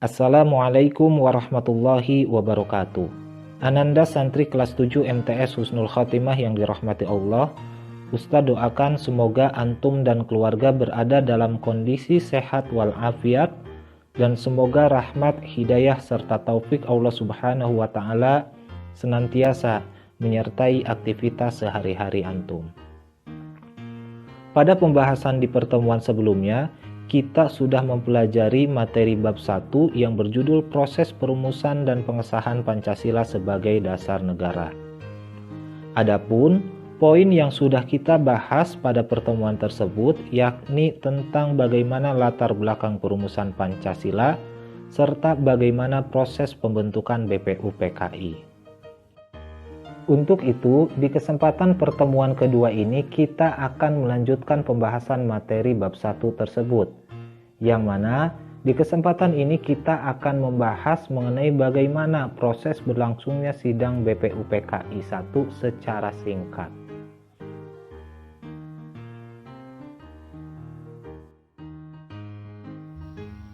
Assalamualaikum warahmatullahi wabarakatuh. Ananda santri kelas 7 MTS Husnul Khotimah yang dirahmati Allah, Ustaz doakan semoga antum dan keluarga berada dalam kondisi sehat walafiat dan semoga rahmat, hidayah serta taufik Allah Subhanahu wa taala senantiasa menyertai aktivitas sehari-hari antum. Pada pembahasan di pertemuan sebelumnya, kita sudah mempelajari materi bab 1 yang berjudul Proses Perumusan dan Pengesahan Pancasila sebagai Dasar Negara. Adapun poin yang sudah kita bahas pada pertemuan tersebut yakni tentang bagaimana latar belakang perumusan Pancasila serta bagaimana proses pembentukan BPUPKI. Untuk itu, di kesempatan pertemuan kedua ini kita akan melanjutkan pembahasan materi bab 1 tersebut, yang mana di kesempatan ini kita akan membahas mengenai bagaimana proses berlangsungnya sidang BPUPKI 1 secara singkat.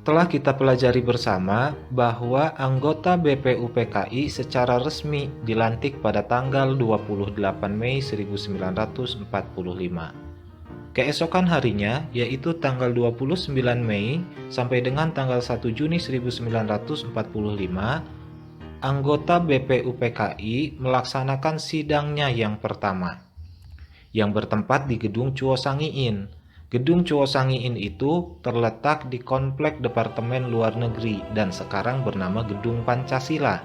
Telah kita pelajari bersama bahwa anggota BPUPKI secara resmi dilantik pada tanggal 28 Mei 1945. Keesokan harinya, yaitu tanggal 29 Mei sampai dengan tanggal 1 Juni 1945, anggota BPUPKI melaksanakan sidangnya yang pertama, yang bertempat di Gedung Chuo Sangiin. Gedung Chuo Sangiin itu terletak di Komplek Departemen Luar Negeri dan sekarang bernama Gedung Pancasila.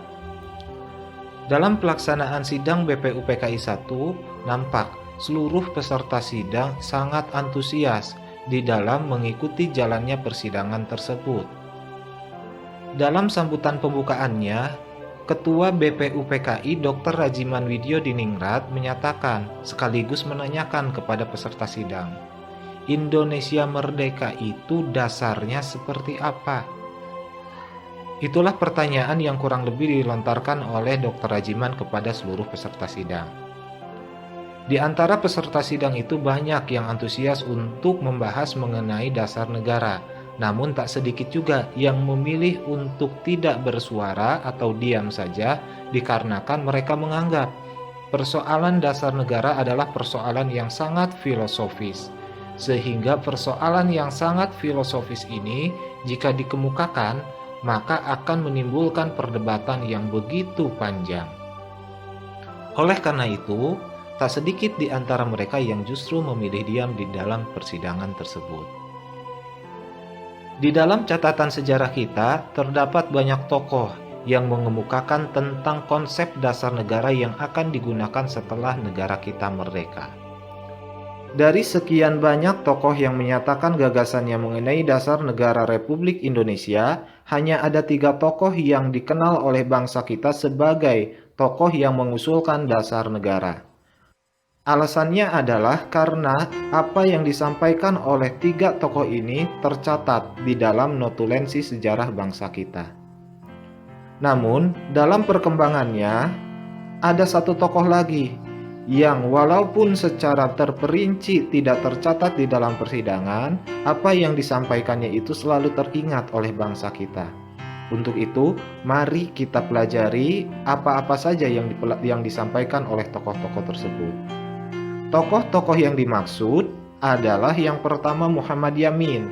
Dalam pelaksanaan sidang BPUPKI 1, nampak seluruh peserta sidang sangat antusias di dalam mengikuti jalannya persidangan tersebut. Dalam sambutan pembukaannya, Ketua BPUPKI Dr. Rajiman Widyo Diningrat menyatakan sekaligus menanyakan kepada peserta sidang, Indonesia merdeka itu dasarnya seperti apa? Itulah pertanyaan yang kurang lebih dilontarkan oleh Dr. Rajiman kepada seluruh peserta sidang. Di antara peserta sidang itu banyak yang antusias untuk membahas mengenai dasar negara, namun tak sedikit juga yang memilih untuk tidak bersuara atau diam saja dikarenakan mereka menganggap persoalan dasar negara adalah persoalan yang sangat filosofis. Sehingga persoalan yang sangat filosofis ini jika dikemukakan maka akan menimbulkan perdebatan yang begitu panjang. Oleh karena itu, tak sedikit di antara mereka yang justru memilih diam di dalam persidangan tersebut. Di dalam catatan sejarah kita terdapat banyak tokoh yang mengemukakan tentang konsep dasar negara yang akan digunakan setelah negara kita merdeka. Dari sekian banyak tokoh yang menyatakan gagasannya mengenai dasar negara Republik Indonesia, hanya ada 3 tokoh yang dikenal oleh bangsa kita sebagai tokoh yang mengusulkan dasar negara. Alasannya adalah karena apa yang disampaikan oleh 3 tokoh ini tercatat di dalam notulensi sejarah bangsa kita. Namun, dalam perkembangannya, ada 1 tokoh lagi yang walaupun secara terperinci tidak tercatat di dalam persidangan, apa yang disampaikannya itu selalu teringat oleh bangsa kita. Untuk itu, mari kita pelajari apa-apa saja yang disampaikan oleh tokoh-tokoh tersebut. Tokoh-tokoh yang dimaksud adalah yang pertama Muhammad Yamin.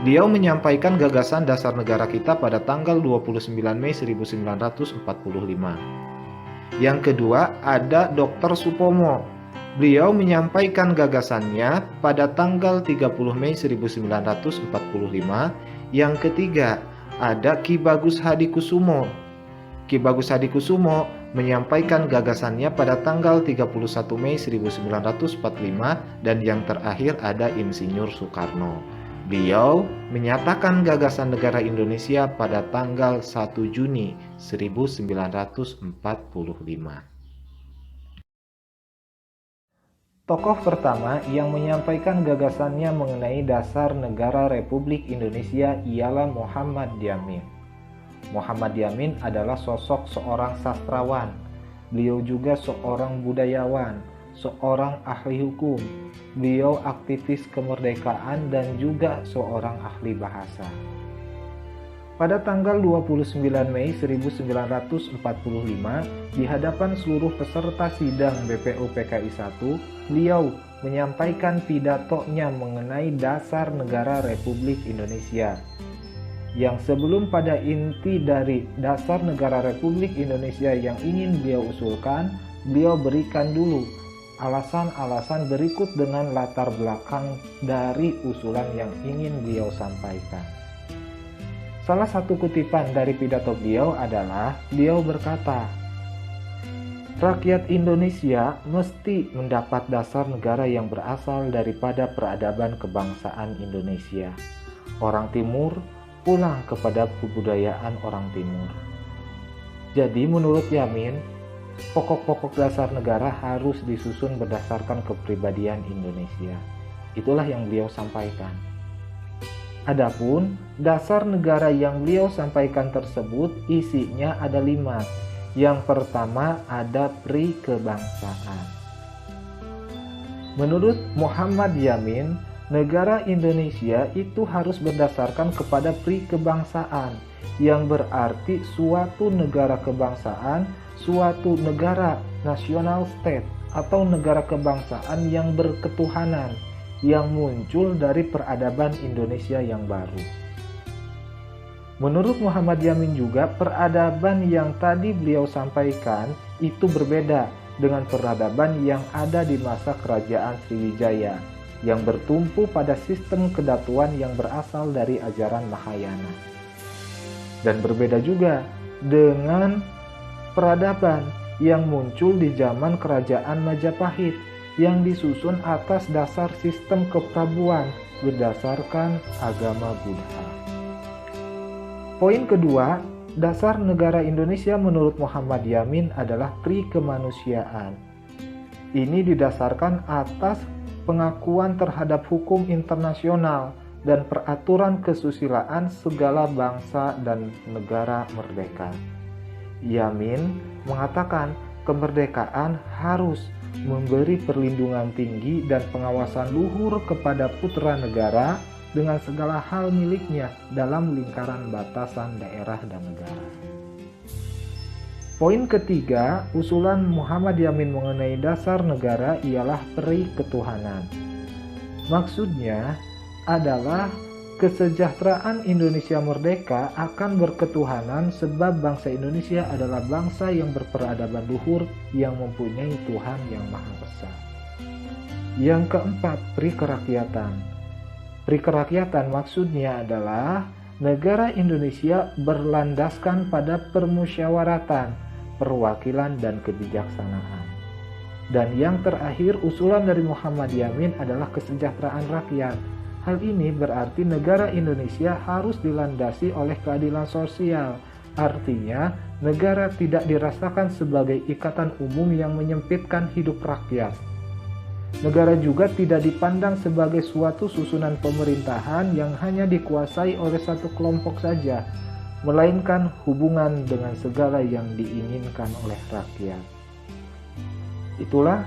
Beliau menyampaikan gagasan dasar negara kita pada tanggal 29 Mei 1945. Yang kedua ada Dr. Supomo. Beliau menyampaikan gagasannya pada tanggal 30 Mei 1945. Yang ketiga ada Ki Bagus Hadikusumo. Ki Bagus Hadikusumo menyampaikan gagasannya pada tanggal 31 Mei 1945 dan yang terakhir ada Insinyur Soekarno. Beliau menyatakan gagasan negara Indonesia pada tanggal 1 Juni 1945. Tokoh pertama yang menyampaikan gagasannya mengenai dasar negara Republik Indonesia ialah Muhammad Yamin. Muhammad Yamin adalah sosok seorang sastrawan. Beliau juga seorang budayawan, seorang ahli hukum. Beliau aktivis kemerdekaan dan juga seorang ahli bahasa. pada tanggal 29 Mei 1945 di hadapan seluruh peserta sidang BPUPKI 1, beliau menyampaikan pidatonya mengenai dasar negara Republik Indonesia. Yang sebelum pada inti dari dasar negara Republik Indonesia yang ingin beliau usulkan, beliau berikan dulu alasan-alasan berikut dengan latar belakang dari usulan yang ingin beliau sampaikan. Salah satu kutipan dari pidato beliau adalah, beliau berkata, "Rakyat Indonesia mesti mendapat dasar negara yang berasal daripada peradaban kebangsaan Indonesia. Orang Timur pulang kepada kebudayaan orang Timur." Jadi menurut Yamin, pokok-pokok dasar negara harus disusun berdasarkan kepribadian Indonesia. Itulah yang beliau sampaikan. Adapun dasar negara yang beliau sampaikan tersebut isinya ada 5. Yang pertama ada pri kebangsaan. Menurut Muhammad Yamin, negara Indonesia itu harus berdasarkan kepada pri kebangsaan, yang berarti suatu negara kebangsaan, suatu negara national state atau negara kebangsaan yang berketuhanan, yang muncul dari peradaban Indonesia yang baru. Menurut Muhammad Yamin juga, peradaban yang tadi beliau sampaikan itu berbeda dengan peradaban yang ada di masa kerajaan Sriwijaya, yang bertumpu pada sistem kedatuan yang berasal dari ajaran Mahayana. Dan berbeda juga dengan peradaban yang muncul di zaman kerajaan Majapahit, yang disusun atas dasar sistem keprabuan berdasarkan agama Buddha. Poin kedua, dasar negara Indonesia menurut Muhammad Yamin adalah pri kemanusiaan. Ini didasarkan atas pengakuan terhadap hukum internasional dan peraturan kesusilaan segala bangsa dan negara merdeka. Yamin mengatakan kemerdekaan harus memberi perlindungan tinggi dan pengawasan luhur kepada putra negara dengan segala hal miliknya dalam lingkaran batasan daerah dan negara. Poin ketiga, usulan Muhammad Yamin mengenai dasar negara ialah pri ketuhanan. Maksudnya adalah kesejahteraan Indonesia merdeka akan berketuhanan sebab bangsa Indonesia adalah bangsa yang berperadaban luhur yang mempunyai Tuhan yang Maha Esa. Yang keempat, pri kerakyatan. Pri kerakyatan maksudnya adalah negara Indonesia berlandaskan pada permusyawaratan, perwakilan, dan kebijaksanaan. Dan yang terakhir, usulan dari Muhammad Yamin adalah kesejahteraan rakyat. Hal ini berarti negara Indonesia harus dilandasi oleh keadilan sosial. Artinya, negara tidak dirasakan sebagai ikatan umum yang menyempitkan hidup rakyat. Negara juga tidak dipandang sebagai suatu susunan pemerintahan yang hanya dikuasai oleh satu kelompok saja, melainkan hubungan dengan segala yang diinginkan oleh rakyat. Itulah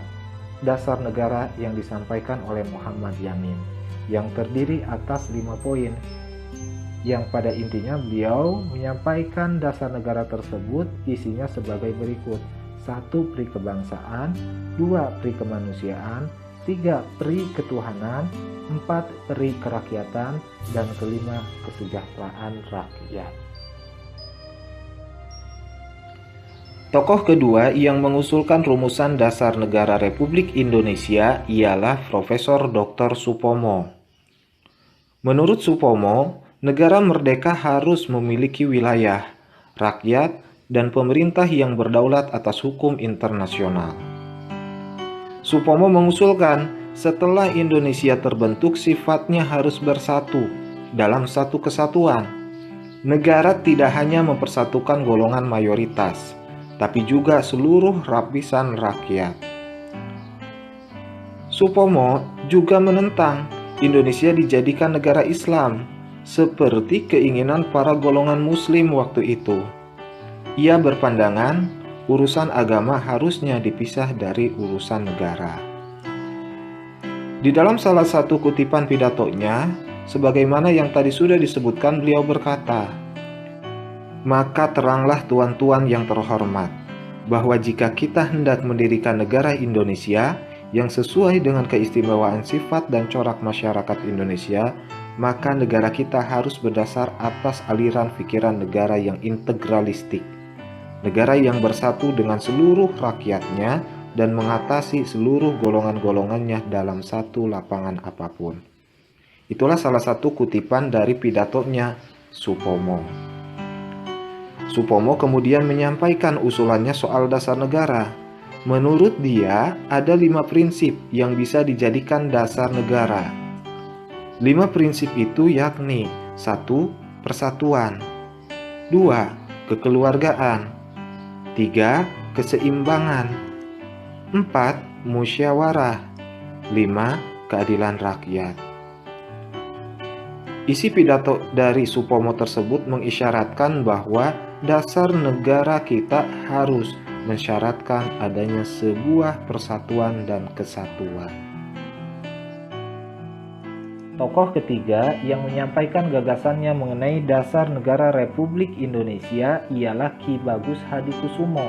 dasar negara yang disampaikan oleh Muhammad Yamin, yang terdiri atas 5 poin, yang pada intinya beliau menyampaikan dasar negara tersebut isinya sebagai berikut: 1. Pri kebangsaan, 2. Pri kemanusiaan, 3. Pri ketuhanan, 4. Pri kerakyatan, dan kelima, kesejahteraan rakyat. Tokoh kedua yang mengusulkan rumusan dasar negara Republik Indonesia ialah Profesor Dr. Supomo. Menurut Supomo, negara merdeka harus memiliki wilayah, rakyat, dan pemerintah yang berdaulat atas hukum internasional. Supomo mengusulkan setelah Indonesia terbentuk sifatnya harus bersatu dalam satu kesatuan. Negara tidak hanya mempersatukan golongan mayoritas, tapi juga seluruh lapisan rakyat. Supomo juga menentang Indonesia dijadikan negara Islam, seperti keinginan para golongan Muslim waktu itu. Ia berpandangan urusan agama harusnya dipisah dari urusan negara. Di dalam salah satu kutipan pidatonya, sebagaimana yang tadi sudah disebutkan, beliau berkata, Maka teranglah tuan-tuan yang terhormat, bahwa jika kita hendak mendirikan negara Indonesia yang sesuai dengan keistimewaan sifat dan corak masyarakat Indonesia, maka negara kita harus berdasar atas aliran pikiran negara yang integralistik, negara yang bersatu dengan seluruh rakyatnya dan mengatasi seluruh golongan-golongannya dalam satu lapangan apapun. Itulah salah satu kutipan dari pidatonya Supomo. Supomo kemudian menyampaikan usulannya soal dasar negara. Menurut dia, ada 5 prinsip yang bisa dijadikan dasar negara. 5 prinsip itu yakni 1. Persatuan, 2. Kekeluargaan, 3. Keseimbangan, 4. Musyawarah, 5. Keadilan rakyat. Isi pidato dari Supomo tersebut mengisyaratkan bahwa dasar negara kita harus mensyaratkan adanya sebuah persatuan dan kesatuan. Tokoh ketiga yang menyampaikan gagasannya mengenai dasar negara Republik Indonesia ialah Ki Bagus Hadikusumo.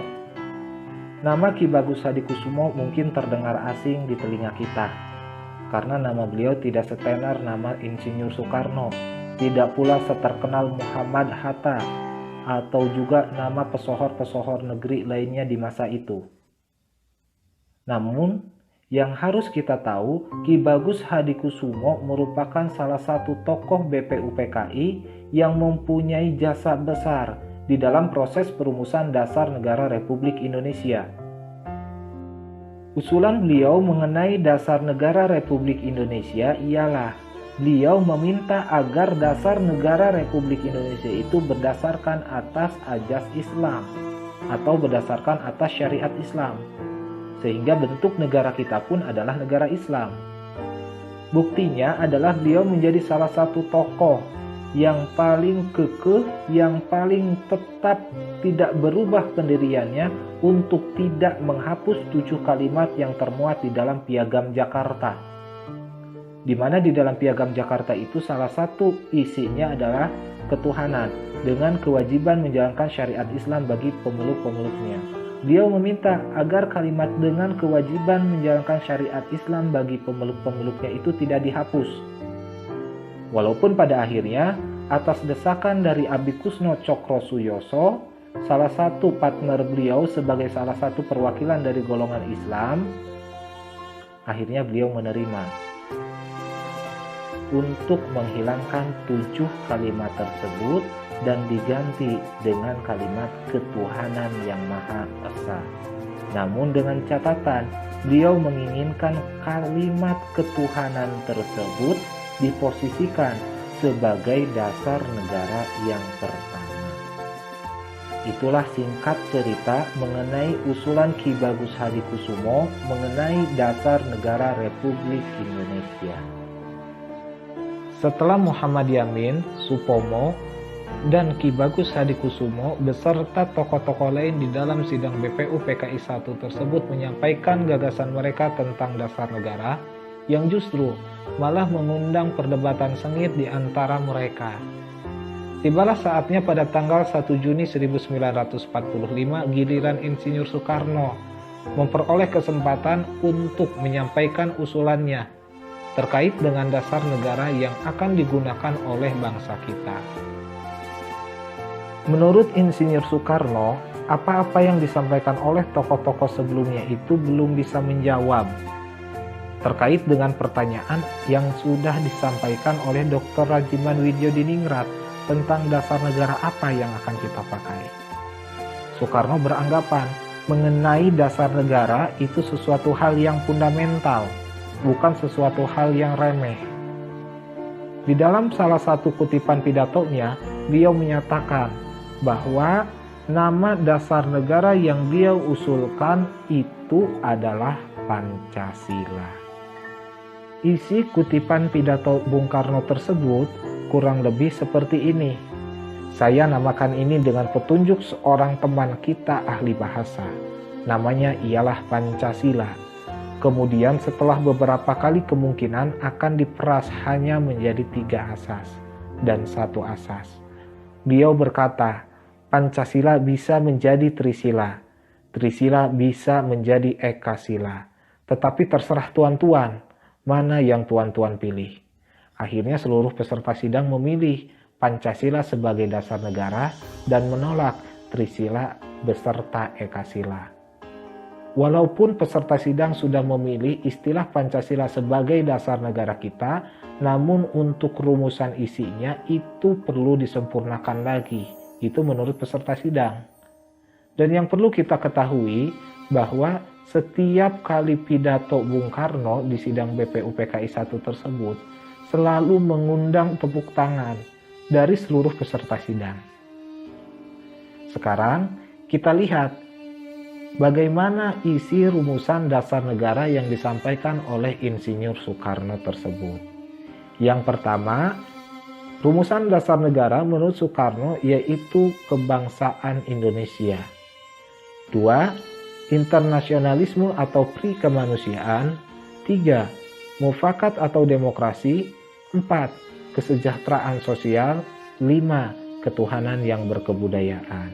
Nama Ki Bagus Hadikusumo mungkin terdengar asing di telinga kita, karena nama beliau tidak setenar nama Insinyur Soekarno, tidak pula seterkenal Muhammad Hatta, atau juga nama pesohor-pesohor negeri lainnya di masa itu. Namun, yang harus kita tahu, Ki Bagus Hadikusumo merupakan salah satu tokoh BPUPKI yang mempunyai jasa besar di dalam proses perumusan dasar negara Republik Indonesia. Usulan beliau mengenai dasar negara Republik Indonesia ialah beliau meminta agar dasar negara Republik Indonesia itu berdasarkan atas ajas Islam atau berdasarkan atas syariat Islam, sehingga bentuk negara kita pun adalah negara Islam. Buktinya adalah beliau menjadi salah satu tokoh yang paling kekeh, yang paling tetap tidak berubah pendiriannya untuk tidak menghapus 7 kalimat yang termuat di dalam Piagam Jakarta. Di mana di dalam Piagam Jakarta itu salah satu isinya adalah ketuhanan dengan kewajiban menjalankan syariat Islam bagi pemeluk-pemeluknya. Beliau meminta agar kalimat dengan kewajiban menjalankan syariat Islam bagi pemeluk-pemeluknya itu tidak dihapus. Walaupun pada akhirnya atas desakan dari Abikusno Cokrosuyoso, salah satu partner beliau sebagai salah satu perwakilan dari golongan Islam, akhirnya beliau menerima untuk menghilangkan 7 kalimat tersebut dan diganti dengan kalimat ketuhanan yang Maha Esa. Namun dengan catatan, beliau menginginkan kalimat ketuhanan tersebut diposisikan sebagai dasar negara yang pertama. Itulah singkat cerita mengenai usulan Ki Bagus Hadikusumo mengenai dasar negara Republik Indonesia. Setelah Muhammad Yamin, Supomo, dan Ki Bagus Hadikusumo beserta tokoh-tokoh lain di dalam sidang BPUPKI 1 tersebut menyampaikan gagasan mereka tentang dasar negara yang justru malah mengundang perdebatan sengit di antara mereka. Tibalah saatnya pada tanggal 1 Juni 1945 giliran Insinyur Soekarno memperoleh kesempatan untuk menyampaikan usulannya terkait dengan dasar negara yang akan digunakan oleh bangsa kita. Menurut Insinyur Soekarno, apa-apa yang disampaikan oleh tokoh-tokoh sebelumnya itu belum bisa menjawab terkait dengan pertanyaan yang sudah disampaikan oleh Dr. Rajiman Widyodiningrat tentang dasar negara apa yang akan kita pakai. Soekarno beranggapan mengenai dasar negara itu sesuatu hal yang fundamental, bukan sesuatu hal yang remeh. Di dalam salah satu kutipan pidatonya, beliau menyatakan bahwa nama dasar negara yang beliau usulkan itu adalah Pancasila. Isi kutipan pidato Bung Karno tersebut kurang lebih seperti ini. Saya namakan ini dengan petunjuk seorang teman kita ahli bahasa. Namanya ialah Pancasila. Kemudian setelah beberapa kali kemungkinan akan diperas hanya menjadi 3 asas dan 1 asas. Beliau berkata, Pancasila bisa menjadi Trisila. Trisila bisa menjadi Ekasila. Tetapi terserah tuan-tuan, mana yang tuan-tuan pilih. Akhirnya seluruh peserta sidang memilih Pancasila sebagai dasar negara dan menolak Trisila beserta Ekasila. Walaupun peserta sidang sudah memilih istilah Pancasila sebagai dasar negara kita, namun untuk rumusan isinya itu perlu disempurnakan lagi. Itu menurut peserta sidang. Dan yang perlu kita ketahui bahwa setiap kali pidato Bung Karno di sidang BPUPKI 1 tersebut selalu mengundang tepuk tangan dari seluruh peserta sidang. Sekarang kita lihat bagaimana isi rumusan dasar negara yang disampaikan oleh Insinyur Soekarno tersebut. Yang pertama, rumusan dasar negara menurut Soekarno yaitu kebangsaan Indonesia. 2. Internasionalisme atau pri-kemanusiaan. 3. Mufakat atau demokrasi. 4. Kesejahteraan sosial. 5. Ketuhanan yang berkebudayaan.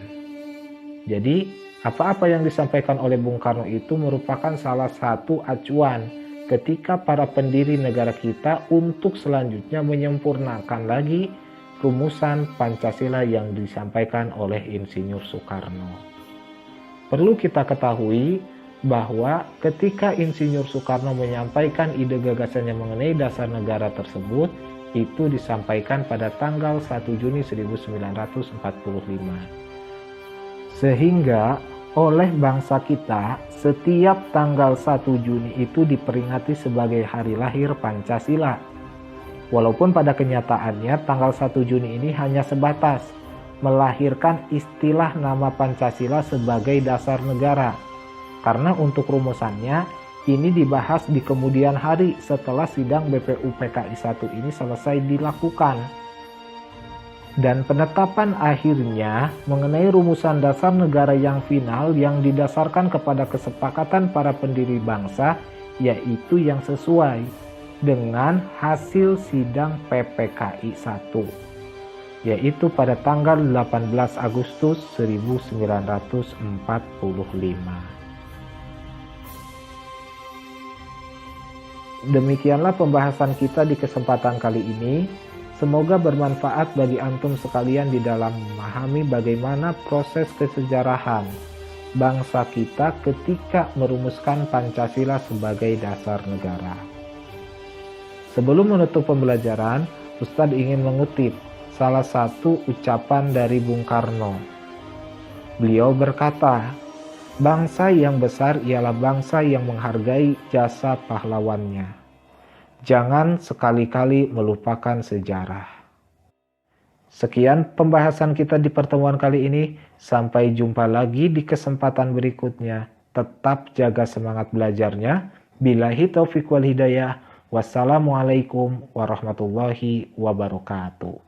Jadi, apa-apa yang disampaikan oleh Bung Karno itu merupakan salah satu acuan ketika para pendiri negara kita untuk selanjutnya menyempurnakan lagi rumusan Pancasila yang disampaikan oleh Insinyur Soekarno. Perlu kita ketahui bahwa ketika Insinyur Soekarno menyampaikan ide gagasannya mengenai dasar negara tersebut, itu disampaikan pada tanggal 1 Juni 1945. Sehingga oleh bangsa kita, setiap tanggal 1 Juni itu diperingati sebagai hari lahir Pancasila. Walaupun pada kenyataannya tanggal 1 Juni ini hanya sebatas melahirkan istilah nama Pancasila sebagai dasar negara. Karena untuk rumusannya ini dibahas di kemudian hari setelah sidang BPUPKI 1 ini selesai dilakukan. Dan penetapan akhirnya mengenai rumusan dasar negara yang final yang didasarkan kepada kesepakatan para pendiri bangsa, yaitu yang sesuai dengan hasil sidang PPKI 1, yaitu pada tanggal 18 Agustus 1945. Demikianlah pembahasan kita di kesempatan kali ini. Semoga bermanfaat bagi antum sekalian di dalam memahami bagaimana proses kesejarahan bangsa kita ketika merumuskan Pancasila sebagai dasar negara. Sebelum menutup pembelajaran, Ustadz ingin mengutip salah satu ucapan dari Bung Karno. Beliau berkata, "Bangsa yang besar ialah bangsa yang menghargai jasa pahlawannya. Jangan sekali-kali melupakan sejarah." Sekian pembahasan kita di pertemuan kali ini. Sampai jumpa lagi di kesempatan berikutnya. Tetap jaga semangat belajarnya. Billahi taufiq wal hidayah. Wassalamualaikum warahmatullahi wabarakatuh.